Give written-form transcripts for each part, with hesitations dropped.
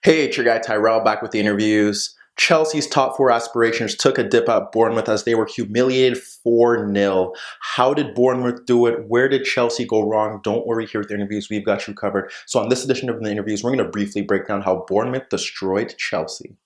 Hey, it's your guy Tyrrell back with the interviews. Chelsea's top four aspirations took a dip at Bournemouth as they were humiliated 4-0. How did Bournemouth do it? Where did Chelsea go wrong? Don't worry, here with the interviews, we've got you covered. So on this edition of the interviews, we're going to briefly break down how Bournemouth destroyed Chelsea.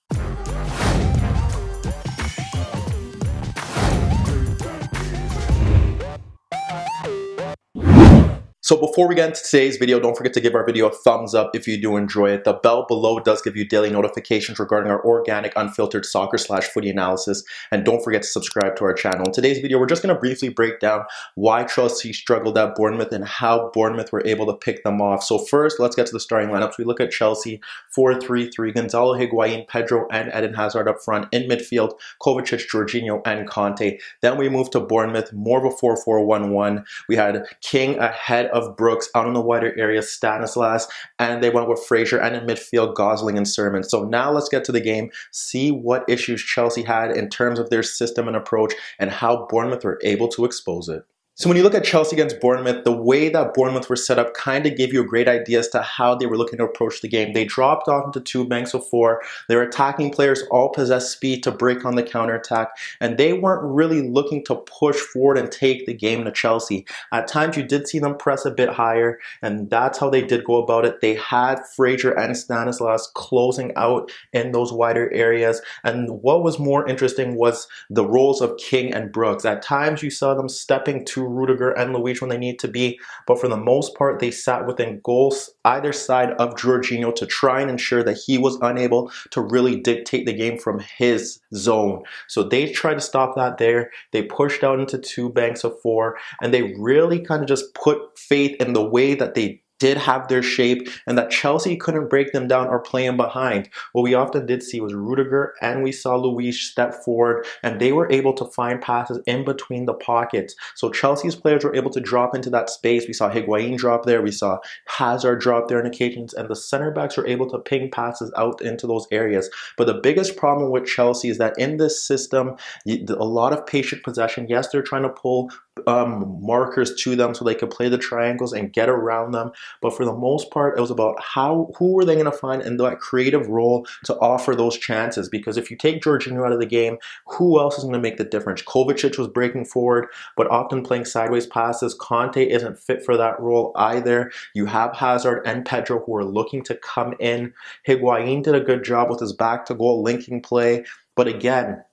So before we get into today's video, don't forget to give our video a thumbs up if you do enjoy it. The bell below does give you daily notifications regarding our organic, unfiltered soccer/footy analysis. And don't forget to subscribe to our channel. In today's video, we're just going to briefly break down why Chelsea struggled at Bournemouth and how Bournemouth were able to pick them off. So first, let's get to the starting lineups. We look at Chelsea 4-3-3, Gonzalo Higuain, Pedro, and Eden Hazard up front. In midfield, Kovacic, Jorginho, and Conte. Then we move to Bournemouth, more of a 4-4-1-1. We had King ahead of Brooks, out in the wider area, Stanislas, and they went with Fraser, and in midfield, Gosling and Sermon. So now let's get to the game, see what issues Chelsea had in terms of their system and approach, and how Bournemouth were able to expose it. So when you look at Chelsea against Bournemouth, the way that Bournemouth were set up kind of gave you a great idea as to how they were looking to approach the game. They dropped off into two banks of four. Their attacking players all possessed speed to break on the counterattack, and they weren't really looking to push forward and take the game to Chelsea. At times, you did see them press a bit higher, and that's how they did go about it. They had Fraser and Stanislas closing out in those wider areas, and what was more interesting was the roles of King and Brooks. At times, you saw them stepping to Rudiger and Luis when they need to be, but for the most part they sat within goals either side of Jorginho to try and ensure that he was unable to really dictate the game from his zone. So they tried to stop that there. They pushed out into two banks of four, and they really kind of just put faith in the way that they did have their shape and that Chelsea couldn't break them down or play them behind. What we often did see was Rudiger and we saw Luis step forward, and they were able to find passes in between the pockets. So Chelsea's players were able to drop into that space. We saw Higuain drop there, we saw Hazard drop there on occasions, and the center backs were able to ping passes out into those areas. But the biggest problem with Chelsea is that in this system, a lot of patient possession. Yes, they're trying to pull markers to them so they could play the triangles and get around them, but for the most part it was about who were they going to find in that creative role to offer those chances, because if you take Jorginho out of the game, who else is going to make the difference? Kovacic was breaking forward but often playing sideways passes. Conte isn't fit for that role either. You have Hazard and Pedro who are looking to come in. Higuain did a good job with his back to goal linking play, but again,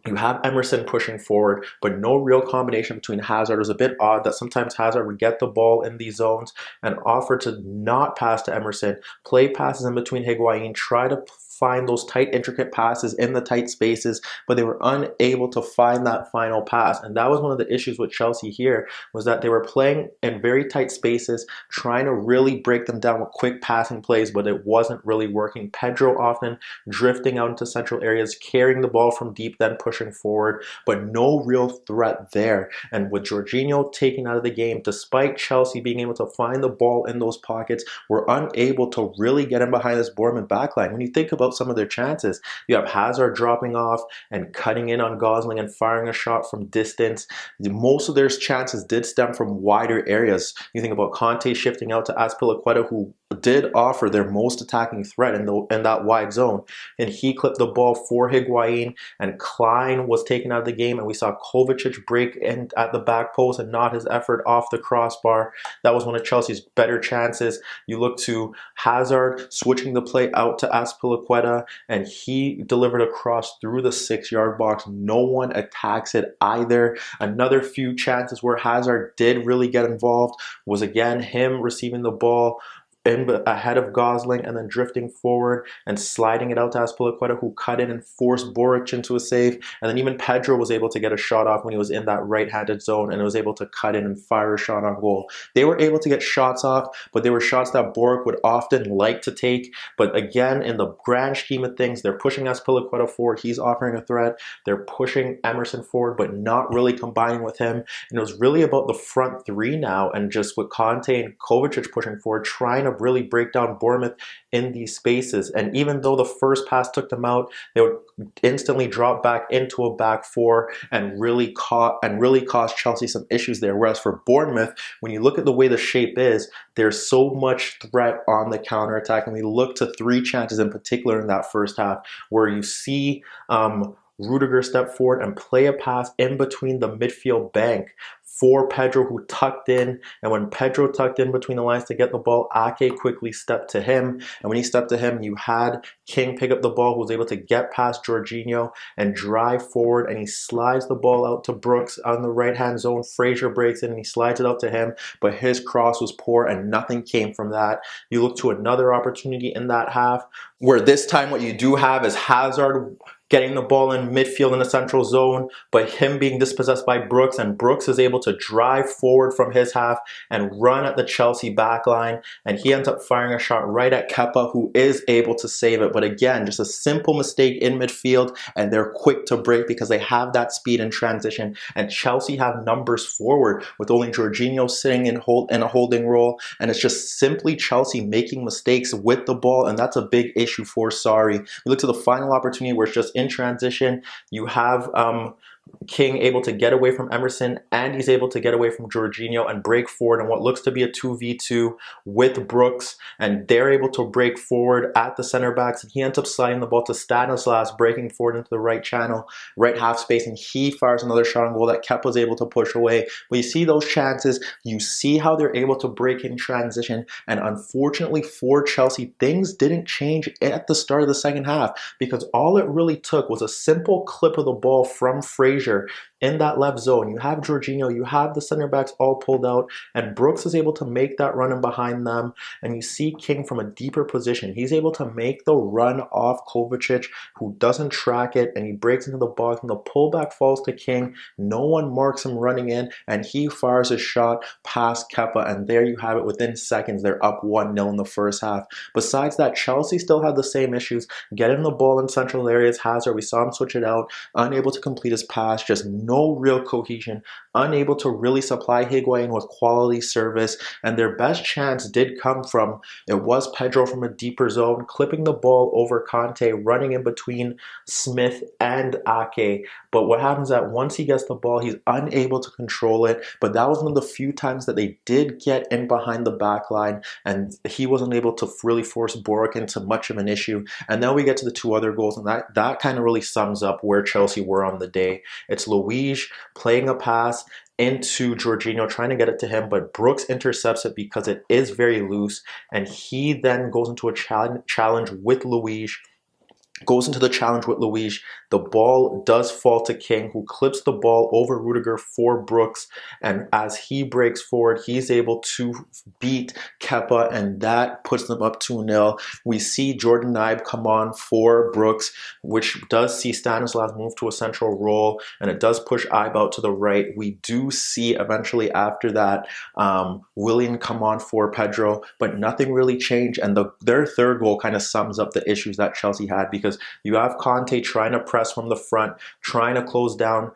you have Emerson pushing forward, but no real combination between Hazard. It was a bit odd that sometimes Hazard would get the ball in these zones and offer to not pass to Emerson, play passes in between Higuain, try to find those tight, intricate passes in the tight spaces, but they were unable to find that final pass. And that was one of the issues with Chelsea here, was that they were playing in very tight spaces, trying to really break them down with quick passing plays, but it wasn't really working. Pedro often drifting out into central areas, carrying the ball from deep, then pushing forward, but no real threat there. And with Jorginho taken out of the game, despite Chelsea being able to find the ball in those pockets, were unable to really get in behind this Bournemouth backline. When you think about some of their chances, you have Hazard dropping off and cutting in on Gosling and firing a shot from distance. Most of their chances did stem from wider areas. You think about Conte shifting out to Azpilicueta, who did offer their most attacking threat in that wide zone, and he clipped the ball for Higuain, and Klein was taken out of the game, and we saw Kovacic break in at the back post and not his effort off the crossbar. That was one of Chelsea's better chances. You look to Hazard switching the play out to Azpilicueta, and he delivered a cross through the 6-yard box. No one attacks it either. Another few chances where Hazard did really get involved was again him receiving the ball ahead of Gosling and then drifting forward and sliding it out to Azpilicueta, who cut in and forced Boric into a save. And then even Pedro was able to get a shot off when he was in that right-handed zone and was able to cut in and fire a shot on goal. They were able to get shots off, but they were shots that Boric would often like to take. But again, in the grand scheme of things, they're pushing Azpilicueta forward. He's offering a threat. They're pushing Emerson forward, but not really combining with him. And it was really about the front three now, and just with Conte and Kovacic pushing forward, trying to to really break down Bournemouth in these spaces. And even though the first pass took them out, they would instantly drop back into a back four and really cause Chelsea some issues there. Whereas for Bournemouth, when you look at the way the shape is, there's so much threat on the counter attack, and we look to 3 chances in particular in that first half where you see Rudiger step forward and play a pass in between the midfield bank for Pedro, who tucked in. And when Pedro tucked in between the lines to get the ball, Ake quickly stepped to him. And when he stepped to him, you had King pick up the ball, who was able to get past Jorginho and drive forward. And he slides the ball out to Brooks on the right-hand zone. Fraser breaks in and he slides it out to him. But his cross was poor and nothing came from that. You look to another opportunity in that half, where this time what you do have is Hazard getting the ball in midfield in the central zone, but him being dispossessed by Brooks, and Brooks is able to drive forward from his half and run at the Chelsea backline, and he ends up firing a shot right at Kepa, who is able to save it. But again, just a simple mistake in midfield, and they're quick to break because they have that speed in transition, and Chelsea have numbers forward with only Jorginho sitting in a holding role, and it's just simply Chelsea making mistakes with the ball, and that's a big issue for Sarri. We look to the final opportunity where it's just in transition. You have King able to get away from Emerson, and he's able to get away from Jorginho and break forward in what looks to be a 2v2 with Brooks, and they're able to break forward at the center backs, and he ends up sliding the ball to Stanislas, breaking forward into the right channel, right half space, and he fires another shot on goal that Kepa was able to push away. But you see those chances, you see how they're able to break in transition, and unfortunately for Chelsea, things didn't change at the start of the second half, because all it really took was a simple clip of the ball from Fraser in that left zone. You have Jorginho, you have the center backs all pulled out, and Brooks is able to make that run in behind them, and you see King from a deeper position. He's able to make the run off Kovacic, who doesn't track it, and he breaks into the box, and the pullback falls to King. No one marks him running in, and he fires a shot past Kepa, and there you have it. Within seconds, they're up 1-0 in the first half. Besides that, Chelsea still had the same issues, getting the ball in central areas. Hazard, we saw him switch it out, unable to complete his pass, just no real cohesion, unable to really supply Higuain with quality service, and their best chance did come from, it was Pedro from a deeper zone, clipping the ball over Conte, running in between Smith and Ake. But what happens is that once he gets the ball, he's unable to control it, but that was one of the few times that they did get in behind the back line, and he wasn't able to really force Borek into much of an issue. And then we get to the 2 other goals, and that kind of really sums up where Chelsea were on the day. It's Luiz playing a pass into Jorginho, trying to get it to him, but Brooks intercepts it because it is very loose, and he then goes into a challenge with Luiz. The ball does fall to King, who clips the ball over Rudiger for Brooks, and as he breaks forward, he's able to beat Kepa, and that puts them up 2-0. We see Jordan Ibe come on for Brooks, which does see Stanislas move to a central role, and it does push Ibe out to the right. We do see eventually after that Willian come on for Pedro, but nothing really changed, and their third goal kind of sums up the issues that Chelsea had, because you have Conte trying to press from the front, trying to close down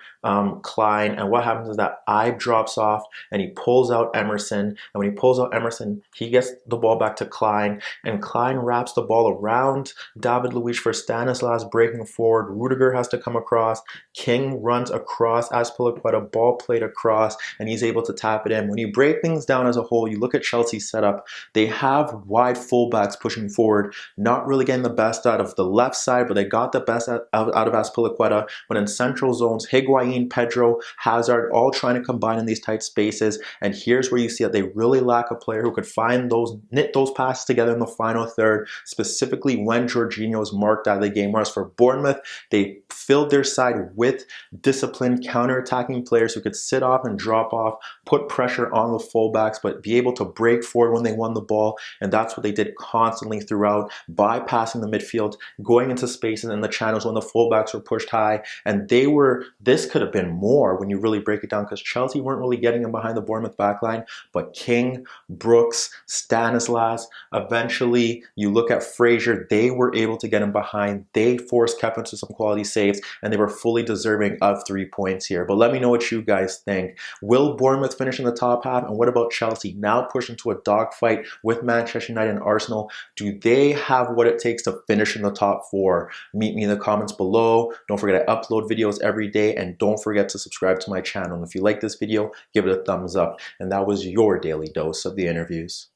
Klein, and what happens is that Ibe drops off and he pulls out Emerson, and when he pulls out Emerson, he gets the ball back to Klein, and Klein wraps the ball around David Luiz for Stanislas breaking forward. Rudiger has to come across, King runs across Azpilicueta, ball played across, and he's able to tap it in. When you break things down as a whole, you look at Chelsea's setup, they have wide fullbacks pushing forward, not really getting the best out of the left side, but they got the best out of Azpilicueta. But in central zones, Higuain, Pedro, Hazard, all trying to combine in these tight spaces. And here's where you see that they really lack a player who could knit those passes together in the final third, specifically when Jorginho is marked out of the game. Whereas for Bournemouth, they filled their side with disciplined, counter-attacking players who could sit off and drop off, put pressure on the fullbacks, but be able to break forward when they won the ball. And that's what they did constantly throughout, bypassing the midfield, going into spaces in the channels when the fullbacks were pushed high. And this could have been more when you really break it down, because Chelsea weren't really getting in behind the Bournemouth backline, but King, Brooks, Stanislas, eventually you look at Fraser, they were able to get him behind. They forced Kepa into some quality saves. saves, and they were fully deserving of 3 points here. But let me know what you guys think. Will Bournemouth finish in the top half? And what about Chelsea, now pushed into a dogfight with Manchester United and Arsenal? Do they have what it takes to finish in the top 4? Meet me in the comments below. Don't forget I upload videos every day, and don't forget to subscribe to my channel. And if you like this video, give it a thumbs up. And that was your daily dose of the interviews.